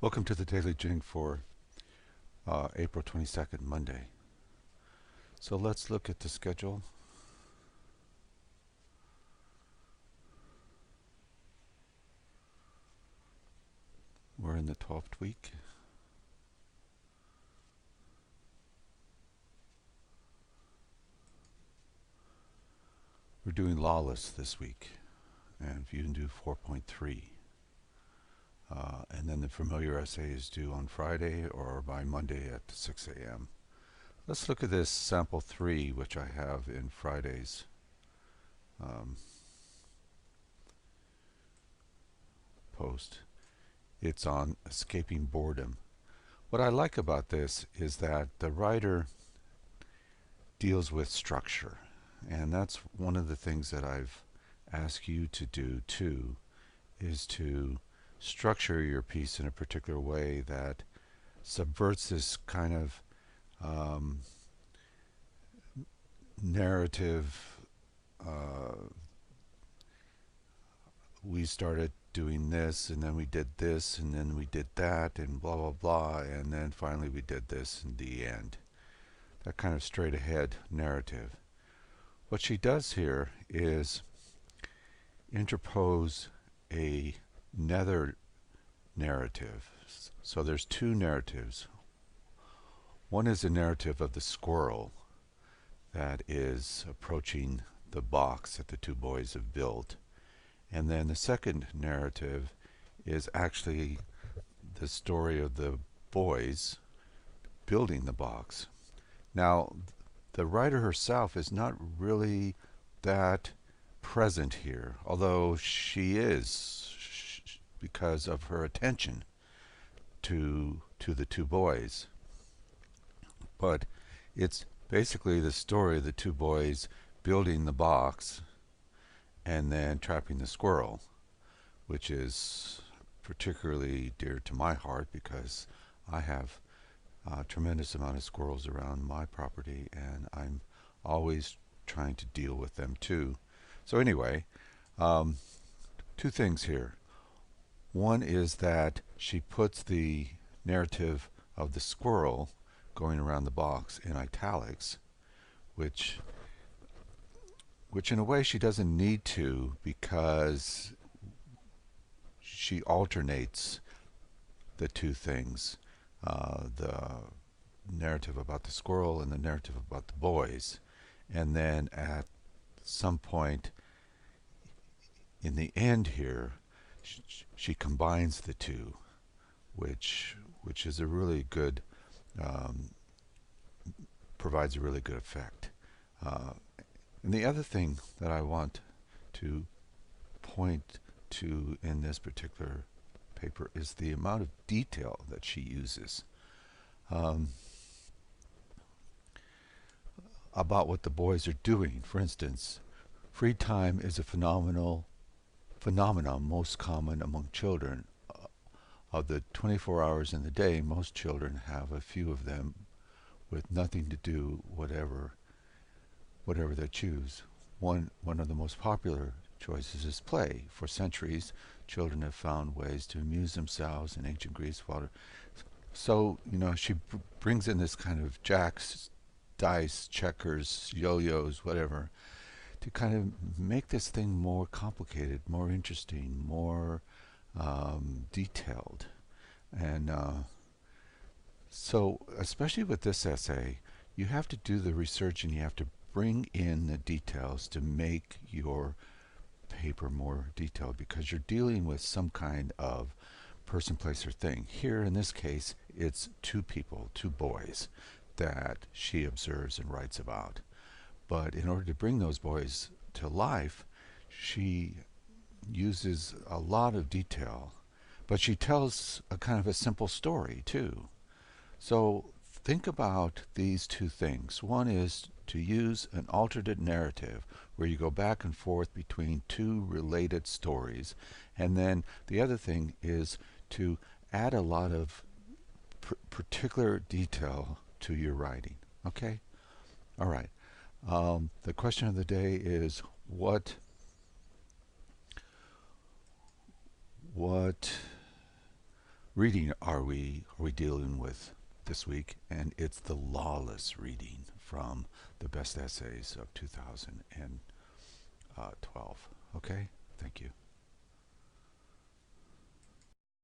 Welcome to the Daily Jing for April 22nd, Monday. So let's look at the schedule. We're in the 12th week. We're doing Lawless this week, and you can do 4.3. And then the familiar essay is due on Friday or by Monday at 6 a.m. Let's look at this sample 3, which I have in Friday's post. It's on escaping boredom. What I like about this is that the writer deals with structure, and that's one of the things that I've asked you to do too, is to structure your piece in a particular way that subverts this kind of narrative. We started doing this, and then we did this, and then we did that, and blah blah blah, and then finally we did this in the end. That kind of straight ahead narrative. What she does here is interpose another narrative. So there's two narratives. One is a narrative of the squirrel that is approaching the box that the two boys have built. And then the second narrative is actually the story of the boys building the box. Now, the writer herself is not really that present here, although she is, because of her attention to the two boys. But it's basically the story of the two boys building the box and then trapping the squirrel, which is particularly dear to my heart because I have a tremendous amount of squirrels around my property, and I'm always trying to deal with them too. So anyway, two things here. One is that she puts the narrative of the squirrel going around the box in italics, which in a way she doesn't need to, because she alternates the two things, the narrative about the squirrel and the narrative about the boys. And then at some point in the end here, she combines the two, which is a really good, provides a really good effect. And the other thing that I want to point to in this particular paper is the amount of detail that she uses about what the boys are doing. For instance, free time is a phenomenon most common among children. Of the 24 hours in the day, most children have a few of them with nothing to do, whatever they choose. One of the most popular choices is play. For centuries, children have found ways to amuse themselves in ancient Greece. So, she brings in this kind of jacks, dice, checkers, yo-yos, whatever, to kind of make this thing more complicated, more interesting, more detailed. And so, especially with this essay, you have to do the research and you have to bring in the details to make your paper more detailed, because you're dealing with some kind of person, place, or thing. Here in this case, it's two people, two boys, that she observes and writes about. But in order to bring those boys to life, she uses a lot of detail, but she tells a kind of a simple story too. So think about these two things. One is to use an alternate narrative where you go back and forth between two related stories, and then the other thing is to add a lot of particular detail to your writing. Okay? All right. The question of the day is what reading are we dealing with this week? And it's the Lawless reading from the best essays of 2012. Okay, thank you.